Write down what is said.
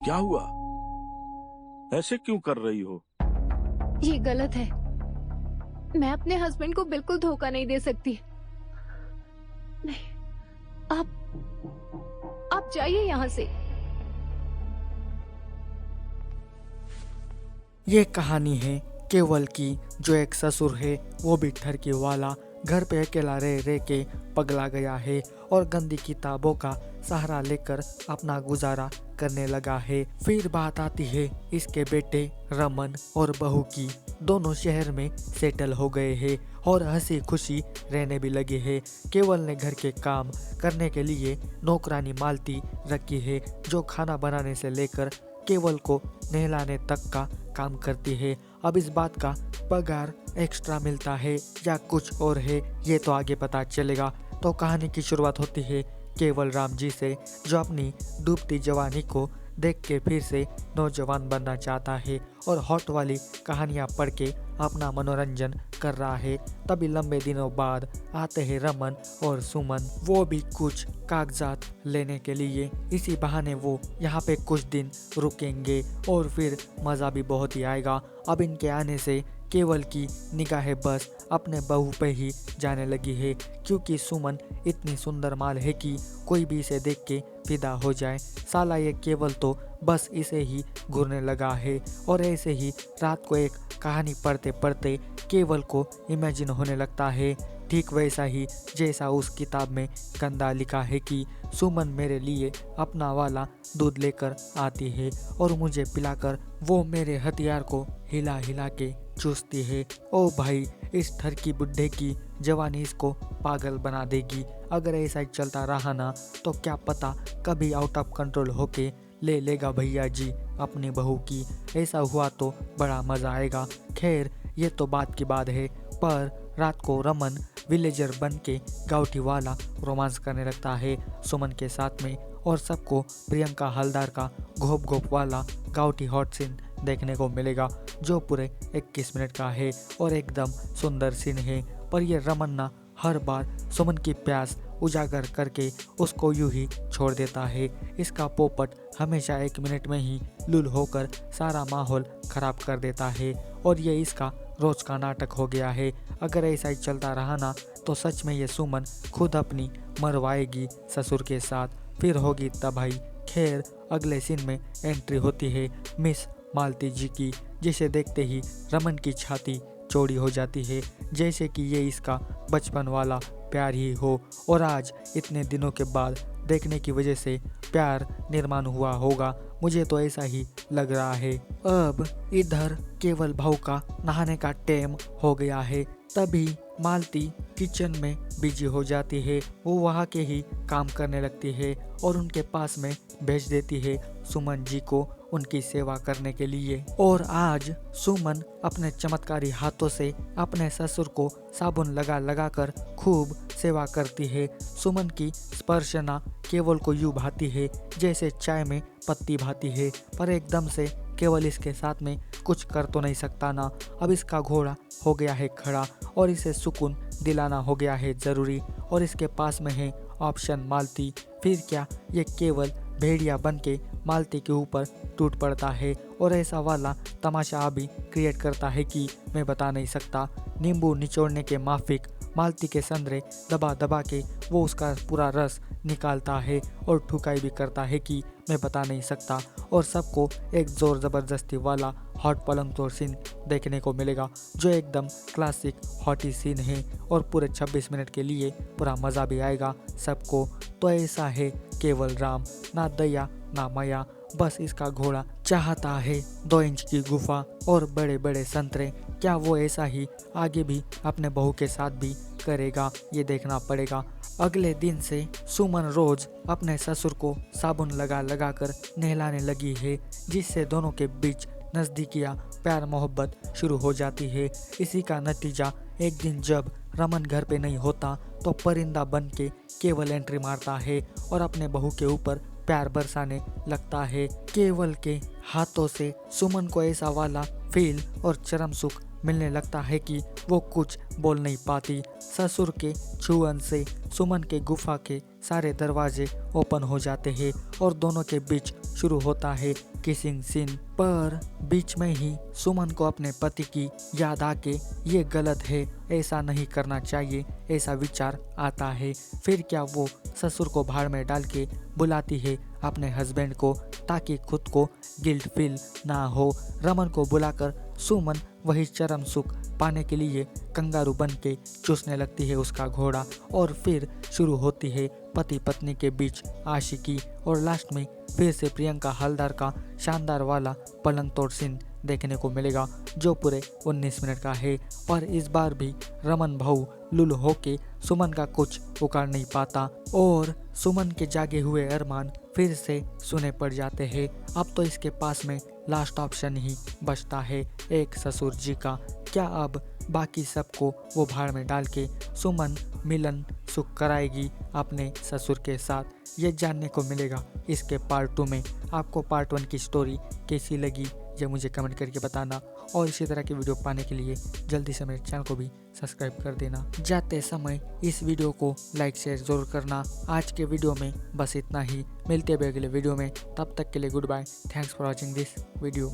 क्या हुआ? ऐसे क्यों कर रही हो? ये गलत है। मैं अपने हस्बैंड को बिल्कुल धोखा नहीं दे सकती। नहीं, आप जाइए यहाँ से। ये कहानी है केवल की, जो एक ससुर है वो भी ठरकी वाला, घर पे अकेला रह रह के पगला गया है और गंदी किताबों का सहारा लेकर अपना गुजारा करने लगा है। फिर बात आती है इसके बेटे रमन और बहू की। दोनों शहर में सेटल हो गए हैं और हंसी खुशी रहने भी लगे हैं। केवल ने घर के काम करने के लिए नौकरानी मालती रखी है, जो खाना बनाने से लेकर केवल को नहलाने तक का काम करती है। अब इस बात का पगार एक्स्ट्रा मिलता है या कुछ और है, ये तो आगे पता चलेगा। तो कहानी की शुरुआत होती है केवल राम जी से, जो अपनी डूबती जवानी को देख के फिर से नौजवान बनना चाहता है और हॉट वाली कहानियाँ पढ़ के अपना मनोरंजन कर रहा है। तभी लंबे दिनों बाद आते हैं रमन और सुमन, वो भी कुछ कागजात लेने के लिए। इसी बहाने वो यहाँ पे कुछ दिन रुकेंगे और फिर मज़ा भी बहुत ही आएगा। अब इनके आने से केवल की निगाहें बस अपने बहू पे ही जाने लगी है, क्योंकि सुमन इतनी सुंदर माल है कि कोई भी इसे देख के फिदा हो जाए। साला ये केवल तो बस इसे ही घूरने लगा है। और ऐसे ही रात को एक कहानी पढ़ते पढ़ते केवल को इमेजिन होने लगता है, ठीक वैसा ही जैसा उस किताब में गंदा लिखा है कि सुमन मेरे लिए अपना वाला दूध लेकर आती है और मुझे पिलाकर वो मेरे हथियार को हिला हिला के चूसती है। ओ भाई, इस ठरकी बुड्ढे की जवानी इसको पागल बना देगी। अगर ऐसा ही चलता रहा ना तो क्या पता कभी आउट ऑफ कंट्रोल होके ले लेगा भैया जी अपनी बहू की। ऐसा हुआ तो बड़ा मज़ा आएगा। खैर, ये तो बात की बात है। पर रात को रमन विलेजर बन के गाउटी वाला रोमांस करने लगता है सुमन के साथ में, और सबको प्रियंका हलदार का घोप घोप वाला गाउटी हॉट सीन देखने को मिलेगा, जो पूरे 21 मिनट का है और एकदम सुंदर सीन है। पर ये रमन्ना हर बार सुमन की प्यास उजागर करके उसको यूं ही छोड़ देता है। इसका पोपट हमेशा 1 मिनट में ही लुल होकर सारा माहौल खराब कर देता है और ये इसका रोज का नाटक हो गया है। अगर ऐसा ही चलता रहा ना तो सच में ये सुमन खुद अपनी मरवाएगी ससुर के साथ, फिर होगी तबाही। खैर, अगले सीन में एंट्री होती है मिस मालती जी की, जिसे देखते ही रमन की छाती चौड़ी हो जाती है, जैसे कि ये इसका बचपन वाला प्यार ही हो और आज इतने दिनों के बाद देखने की वजह से प्यार निर्माण हुआ होगा। मुझे तो ऐसा ही लग रहा है। अब इधर केवल भाव का नहाने का टाइम हो गया है, तभी मालती किचन में बिजी हो जाती है। वो वहाँ के ही काम करने लगती है और उनके पास में भेज देती है सुमन जी को उनकी सेवा करने के लिए। और आज सुमन अपने चमत्कारी हाथों से अपने ससुर को साबुन लगा लगा कर खूब सेवा करती है। सुमन की स्पर्शना केवल को यूं भाती है जैसे चाय में पत्ती भाती है, पर एकदम से केवल इसके साथ में कुछ कर तो नहीं सकता ना। अब इसका घोड़ा हो गया है खड़ा और इसे सुकून दिलाना हो गया है ज़रूरी, और इसके पास में है ऑप्शन मालती। फिर क्या, ये केवल भेड़िया बन के मालती के ऊपर टूट पड़ता है और ऐसा वाला तमाशा अभी क्रिएट करता है कि मैं बता नहीं सकता। नींबू निचोड़ने के माफिक मालती के संदरे दबा दबा के वो उसका पूरा रस निकालता है और ठुकाई भी करता है कि मैं बता नहीं सकता। और सबको एक जोर ज़बरदस्ती वाला हॉट पलंग तोड़ सीन देखने को मिलेगा, जो एकदम क्लासिक हॉटी सीन है और पूरे 26 मिनट के लिए पूरा मज़ा भी आएगा सबको। तो ऐसा है केवल राम, ना दया ना माया, बस इसका घोड़ा चाहता है 2 इंच की गुफा और बड़े बड़े संतरे। क्या वो ऐसा ही आगे भी अपने बहू के साथ भी करेगा, ये देखना पड़ेगा। अगले दिन से सुमन रोज अपने ससुर को साबुन लगा लगा कर नहलाने लगी है, जिससे दोनों के बीच नज़दीकियाँ प्यार मोहब्बत शुरू हो जाती है। इसी का नतीजा एक दिन जब रमन घर पे नहीं होता तो परिंदा बन के केवल एंट्री मारता है और अपने बहू के ऊपर प्यार बरसाने लगता है। केवल के हाथों से सुमन को ऐसा वाला फील और चरम सुख मिलने लगता है कि वो कुछ बोल नहीं पाती। ससुर के छुअन से सुमन के गुफा के सारे दरवाजे ओपन हो जाते हैं और दोनों के बीच शुरू होता है किसिंग सीन। पर बीच में ही सुमन को अपने पति की याद आके ये गलत है, ऐसा नहीं करना चाहिए, ऐसा विचार आता है। फिर क्या वो ससुर को भाड़ में डाल के बुलाती है अपने हस्बैंड को, ताकि खुद को गिल्ट फील ना हो। रमन को बुलाकर सुमन वही चरम सुख पाने के लिए कंगारू बन के चूसने लगती है उसका घोड़ा, और फिर शुरू होती है पति पत्नी के बीच आशिकी। और लास्ट में फिर से प्रियंका हलदार का शानदार वाला पलंग तोड़ सीन देखने को मिलेगा, जो पूरे 19 मिनट का है। और इस बार भी रमन भाऊ लुल होके सुमन का कुछ उखाड़ नहीं पाता, और सुमन के जागे हुए अरमान फिर से सुने पड़ जाते हैं। अब तो इसके पास में लास्ट ऑप्शन ही बचता है, एक ससुर जी का। क्या अब बाकी सबको वो भाड़ में डाल के सुमन मिलन सुख कराएगी अपने ससुर के साथ? ये जानने को मिलेगा इसके पार्ट 2 में। आपको पार्ट 1 की स्टोरी कैसी लगी ये मुझे कमेंट करके बताना, और इसी तरह की वीडियो पाने के लिए जल्दी से मेरे चैनल को भी सब्सक्राइब कर देना। जाते समय इस वीडियो को लाइक शेयर जरूर करना। आज के वीडियो में बस इतना ही, मिलते हैं अगले वीडियो में, तब तक के लिए goodbye. Thanks for watching this video.